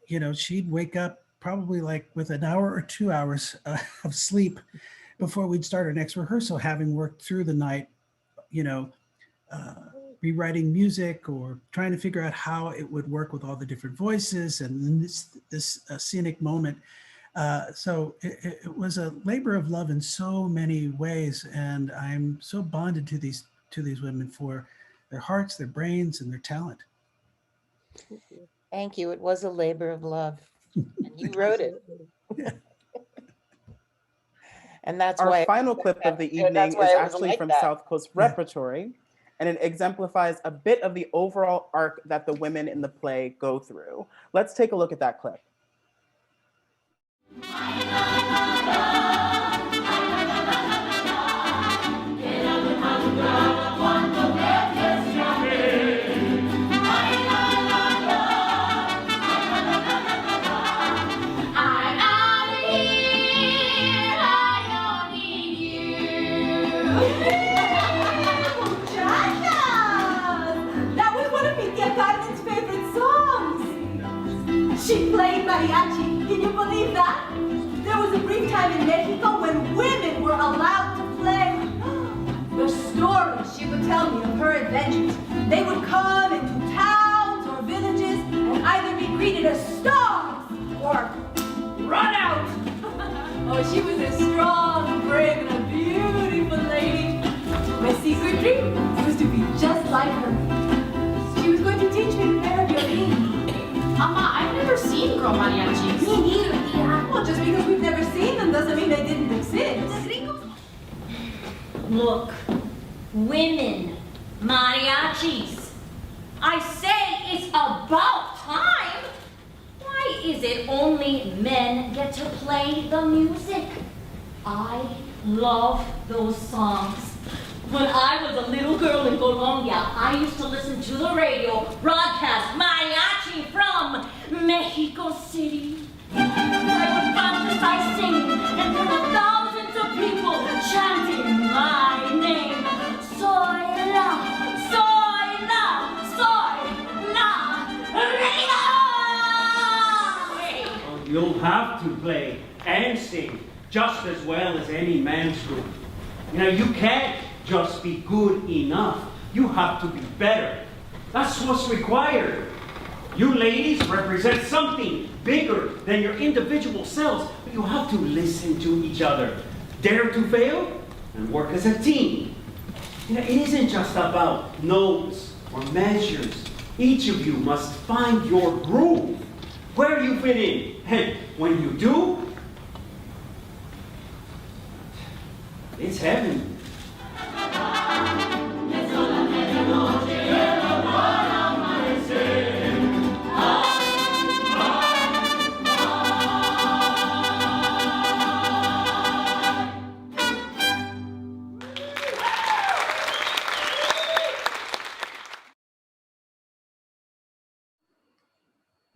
you know, she'd wake up probably like with an hour or 2 hours of sleep before we'd start our next rehearsal, having worked through the night, you know, rewriting music or trying to figure out how it would work with all the different voices and this scenic moment. So it was a labor of love in so many ways, and I'm so bonded to these women for their hearts, their brains, and their talent. Thank you. It was a labor of love, and you wrote it. Yeah. And that's our final clip of the evening is actually from South Coast Repertory, and it exemplifies a bit of the overall arc that the women in the play go through. Let's take a look at that clip. She played mariachi. Can you believe that? There was a brief time in Mexico when women were allowed to play. The stories she would tell me of her adventures. They would come into towns or villages and either be greeted as stars or run out. Oh, she was a strong, brave, and a beautiful lady. My secret dream was to be just like her. She was going to teach me to play violin. Mama, I've never seen girl mariachis. Me neither, Tia. Well, just because we've never seen them doesn't mean they didn't exist. Look, women mariachis. I say it's about time. Why is it only men get to play the music? I love those songs. When I was a little girl in Colombia, I used to listen to the radio broadcast mariachi from Mexico City. I would fantasize singing in front of thousands of people chanting my name. Soy la, reina. You'll have to play and sing just as well as any man's group. You know, you can't just be good enough. You have to be better. That's what's required. You ladies represent something bigger than your individual selves, but you have to listen to each other, dare to fail, and work as a team. You know, it isn't just about notes or measures. Each of you must find your groove, where you fit in. And when you do, it's heaven.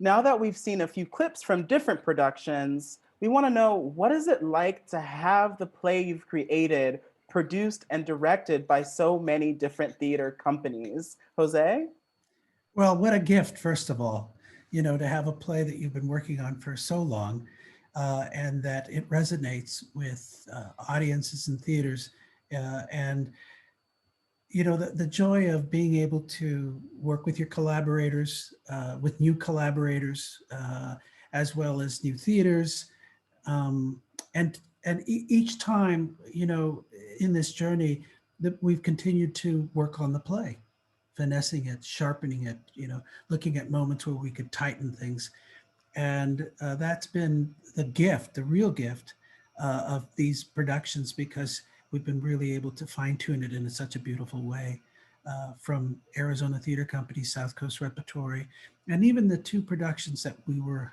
Now that we've seen a few clips from different productions, we want to know, what is it like to have the play you've created produced and directed by so many different theater companies? Jose? Well, what a gift, first of all, to have a play that you've been working on for so long, and that it resonates with audiences and theaters. And the joy of being able to work with your collaborators, with new collaborators, as well as new theaters. And each time, in this journey, that we've continued to work on the play, finessing it, sharpening it, looking at moments where we could tighten things. And that's been the gift, the real gift of these productions, because we've been really able to fine tune it in such a beautiful way, from Arizona Theater Company, South Coast Repertory, and even the two productions that we were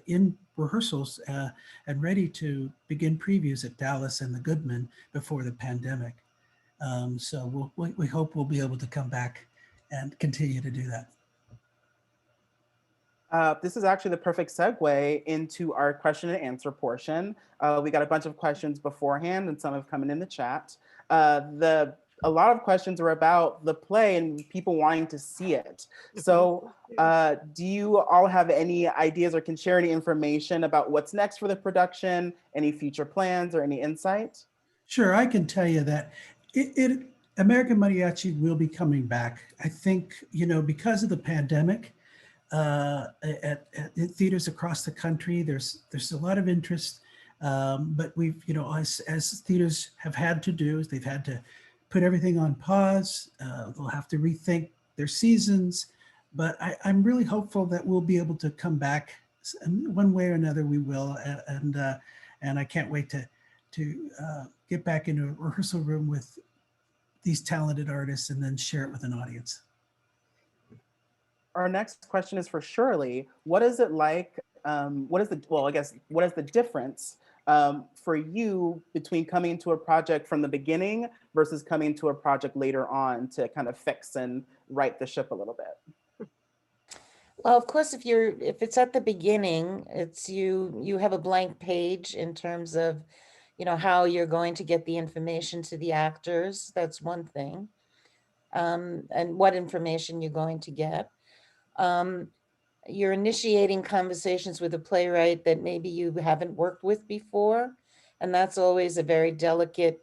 in rehearsals and ready to begin previews at Dallas and the Goodman before the pandemic. So we hope we'll be able to come back and continue to do that. This is actually the perfect segue into our question and answer portion. We got a bunch of questions beforehand and some have come in the chat. A lot of questions are about the play and people wanting to see it. So do you all have any ideas or can share any information about what's next for the production, any future plans or any insight? Sure, I can tell you that American Mariachi will be coming back. I think, because of the pandemic, at theaters across the country, there's a lot of interest, but we've, as theaters have had to do, is they've had to put everything on pause. They'll have to rethink their seasons, but I'm really hopeful that we'll be able to come back one way or another. We will, and I can't wait to get back into a rehearsal room with these talented artists and then share it with an audience. Our next question is for Shirley. What is it like, what is the difference for you between coming into a project from the beginning versus coming to a project later on to kind of fix and right the ship a little bit? Well, of course, if it's at the beginning, it's you have a blank page in terms of, how you're going to get the information to the actors. That's one thing. And what information you're going to get. You're initiating conversations with a playwright that maybe you haven't worked with before. And that's always a very delicate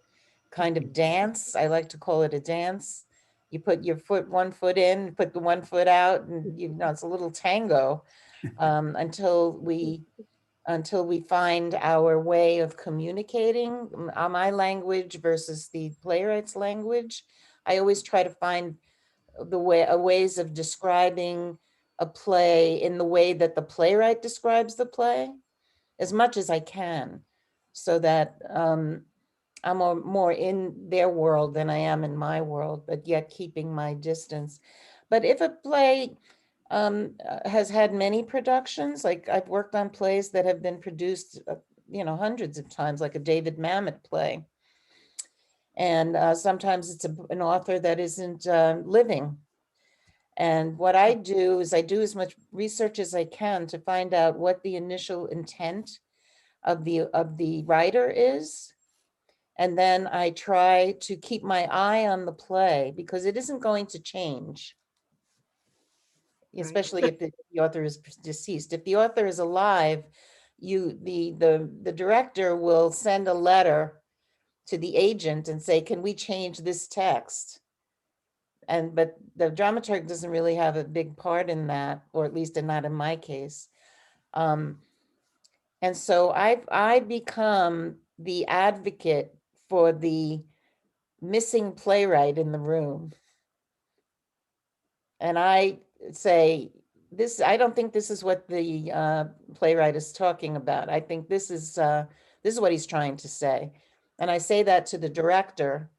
kind of dance. I like to call it a dance. You put your one foot in, put the one foot out, and it's a little tango until we find our way of communicating, my language versus the playwright's language. I always try to find ways of describing a play in the way that the playwright describes the play as much as I can, so that I'm more in their world than I am in my world, but yet keeping my distance. But if a play has had many productions, like I've worked on plays that have been produced, hundreds of times, like a David Mamet play. And sometimes it's an author that isn't living. And what I do is I do as much research as I can to find out what the initial intent of the writer is. And then I try to keep my eye on the play, because it isn't going to change, especially if the author is deceased. If the author is alive, the director will send a letter to the agent and say, can we change this text? But the dramaturg doesn't really have a big part in that, or at least not in my case. And so I become the advocate for the missing playwright in the room. And I say, I don't think this is what the playwright is talking about. I think this is what he's trying to say. And I say that to the director,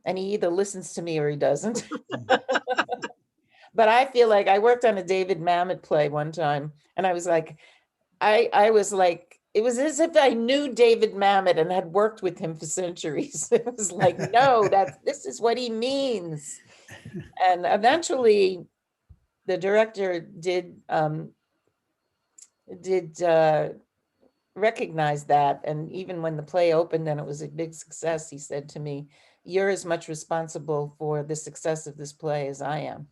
and he either listens to me or he doesn't. But I feel like I worked on a David Mamet play one time, and I was like, it was as if I knew David Mamet and had worked with him for centuries. It was like, no, this is what he means. And eventually the director did did recognize that. And even when the play opened and it was a big success, he said to me, "You're as much responsible for the success of this play as I am."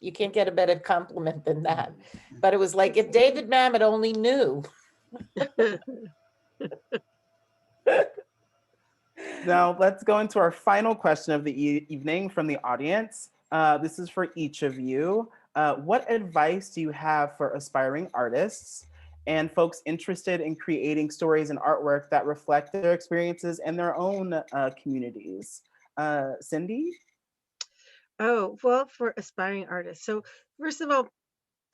You can't get a better compliment than that. But it was like, if David Mamet only knew. Now let's go into our final question of the evening from the audience. This is for each of you. What advice do you have for aspiring artists and folks interested in creating stories and artwork that reflect their experiences and their own communities? Cindy? Oh, well, for aspiring artists. So first of all,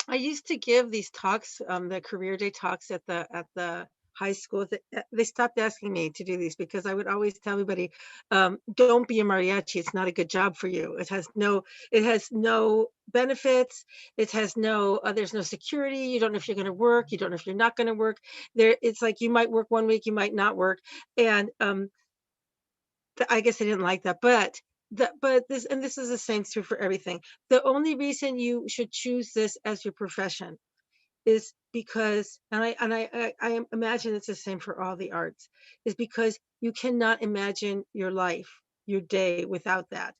I used to give these talks, the career day talks at the high school. They stopped asking me to do these because I would always tell everybody, don't be a mariachi. It's not a good job for you. It has no benefits. It has there's no security. You don't know if you're going to work. You don't know if you're not going to work. It's like you might work one week, you might not work. And I guess I didn't like that, but this is the same true for everything. The only reason you should choose this as your profession is because, and I imagine it's the same for all the arts, is because you cannot imagine your life, your day without that.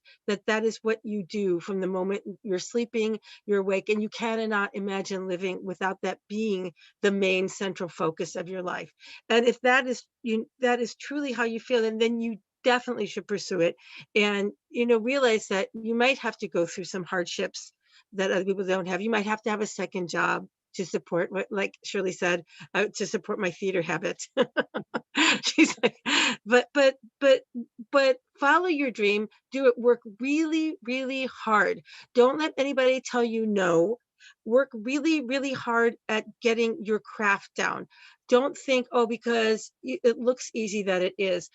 That is what you do from the moment you're sleeping, you're awake, and you cannot imagine living without that being the main central focus of your life. And if that is truly how you feel, and then you definitely should pursue it, and realize that you might have to go through some hardships that other people don't have. You might have to have a second job to support, like Shirley said, to support my theater habit. She's like, but follow your dream, do it, work really, really hard. Don't let anybody tell you no. Work really, really hard at getting your craft down. Don't think, oh, because it looks easy, that it is.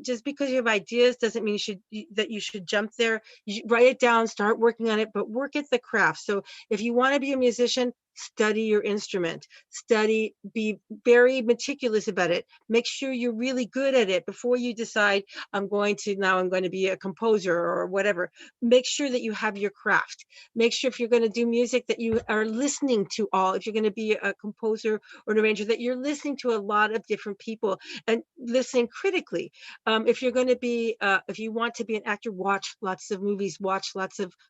Just because you have ideas doesn't mean that you should jump there. You write it down, start working on it, but work at the craft. So if you want to be a musician, study your instrument, be very meticulous about it. Make sure you're really good at it before you decide, I'm going to be a composer or whatever. Make sure that you have your craft. Make sure if you're going to do music that you are listening to if you're going to be a composer or an arranger, that you're listening to a lot of different people and listen critically. If you're going to be, if you want to be an actor, watch lots of movies,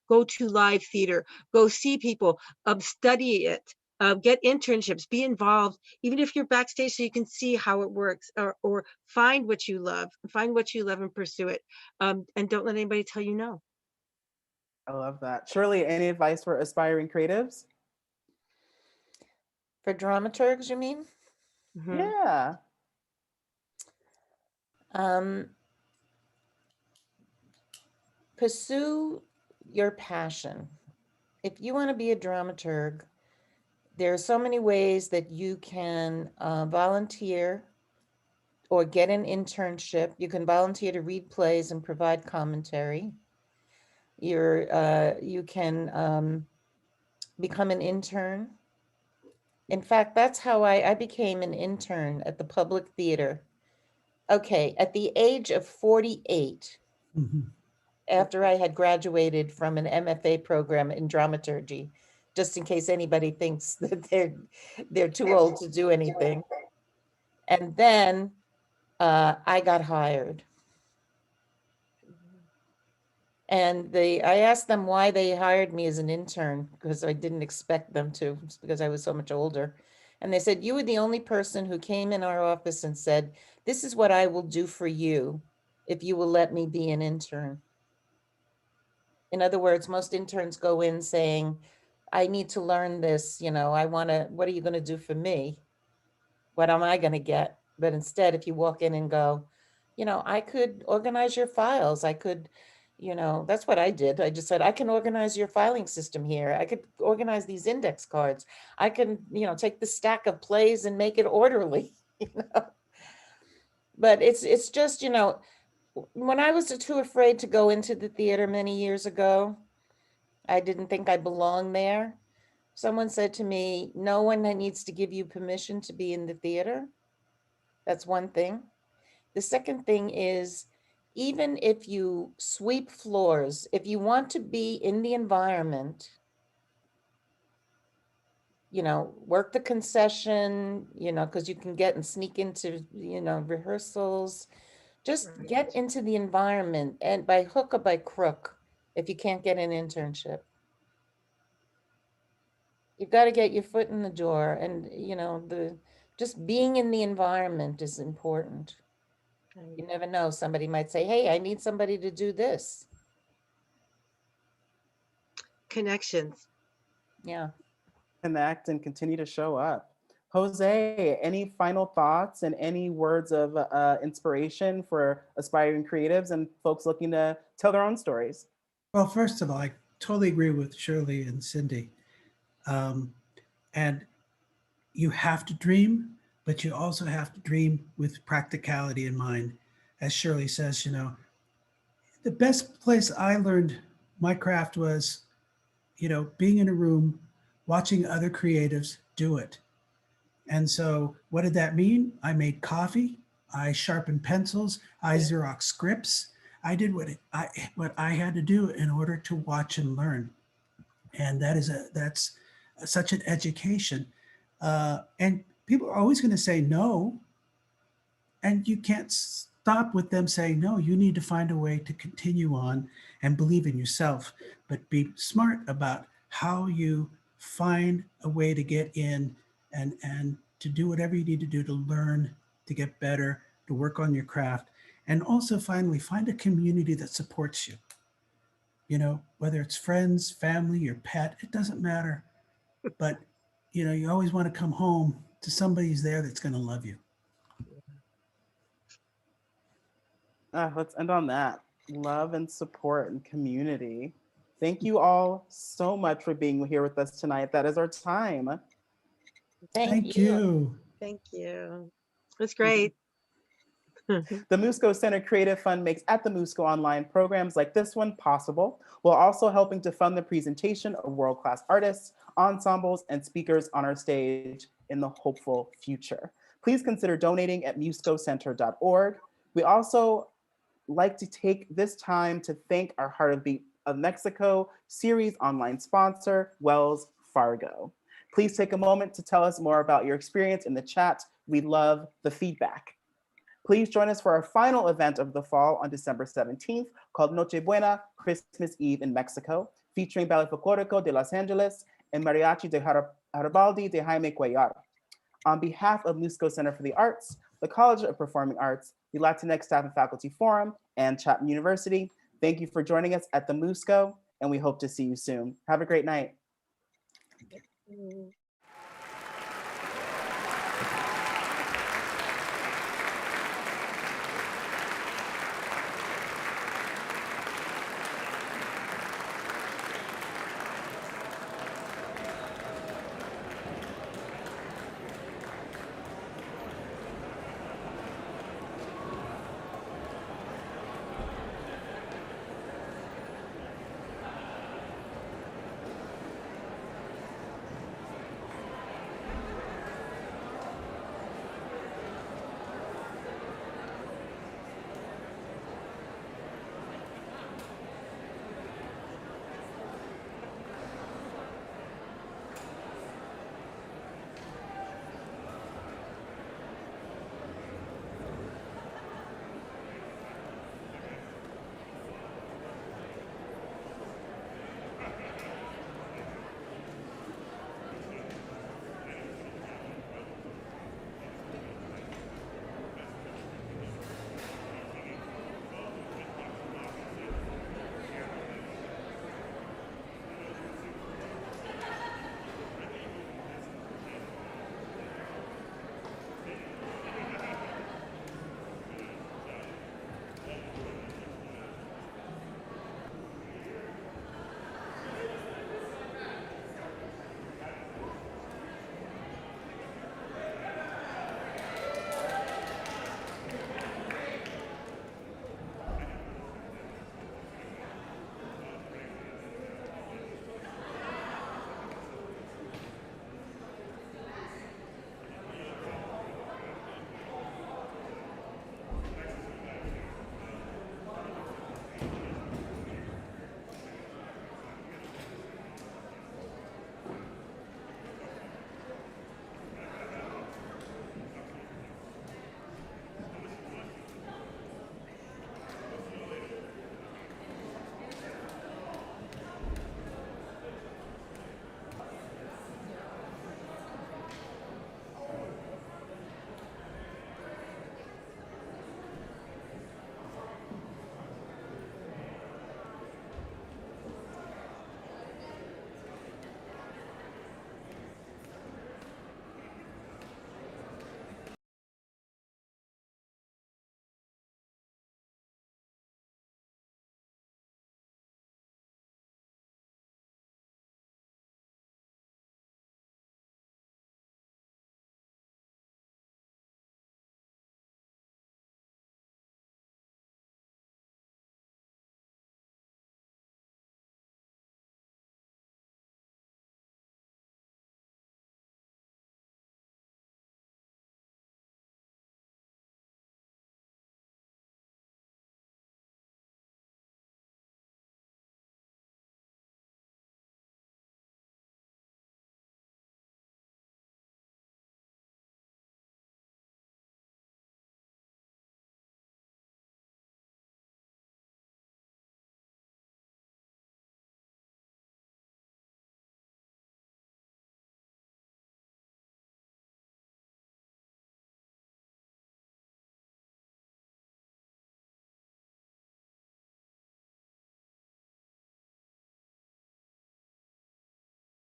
go to live theater, go see people, study it, get internships, be involved, even if you're backstage, so you can see how it works, or find what you love and pursue it. And don't let anybody tell you no. I love that. Shirley, any advice for aspiring creatives? For dramaturgs, you mean? Mm-hmm. Yeah. Pursue your passion. If you want to be a dramaturg, there are so many ways that you can volunteer or get an internship. You can volunteer to read plays and provide commentary. You can become an intern. In fact, that's how I became an intern at the Public Theater. Okay, at the age of 48, after I had graduated from an MFA program in dramaturgy, just in case anybody thinks that they're too old to do anything. And then I got hired. And I asked them why they hired me as an intern, because I didn't expect them to, because I was so much older. And they said, you were the only person who came in our office and said, this is what I will do for you if you will let me be an intern. In other words, most interns go in saying, I need to learn this, what are you going to do for me? What am I going to get? But instead, if you walk in and go, I could organize your files. I could, that's what I did. I just said, I can organize your filing system here. I could organize these index cards. I can, take the stack of plays and make it orderly. But it's just, when I was too afraid to go into the theater many years ago, I didn't think I belonged there. Someone said to me, no one needs to give you permission to be in the theater. That's one thing. The second thing is, even if you sweep floors, if you want to be in the environment, work the concession, because you can get and sneak into, rehearsals. Just get into the environment, and by hook or by crook, if you can't get an internship. You've got to get your foot in the door, and just being in the environment is important. You never know, somebody might say, hey, I need somebody to do this. Connections. Yeah. Connect and continue to show up. Jose, any final thoughts and any words of inspiration for aspiring creatives and folks looking to tell their own stories? Well, first of all, I totally agree with Shirley and Cindy. And you have to dream, but you also have to dream with practicality in mind. As Shirley says, the best place I learned my craft was, being in a room, watching other creatives do it. And so what did that mean? I made coffee, I sharpened pencils, I Xerox scripts. I did what I had to do in order to watch and learn. And that's such an education. And people are always going to say no. And you can't stop with them saying no. You need to find a way to continue on and believe in yourself, but be smart about how you find a way to get in and to do whatever you need to do to learn, to get better, to work on your craft. And also finally, find a community that supports you. Whether it's friends, family, your pet, it doesn't matter. But, you always want to come home to somebody who's there that's going to love you. Let's end on that. Love and support and community. Thank you all so much for being here with us tonight. That is our time. Thank you. Thank you. It was great. The Musco Center Creative Fund makes At the Musco Online programs like this one possible, while also helping to fund the presentation of world-class artists, ensembles, and speakers on our stage in the hopeful future. Please consider donating at muscocenter.org. We also like to take this time to thank our Heart of Beat of Mexico series online sponsor, Wells Fargo. Please take a moment to tell us more about your experience in the chat. We love the feedback. Please join us for our final event of the fall on December 17th, called Noche Buena, Christmas Eve in Mexico, featuring Ballet Folklorico de Los Angeles and Mariachi de Garibaldi de Jaime Cuellar. On behalf of Musco Center for the Arts, the College of Performing Arts, the Latinx Staff and Faculty Forum, and Chapman University, thank you for joining us at the Musco, and we hope to see you soon. Have a great night.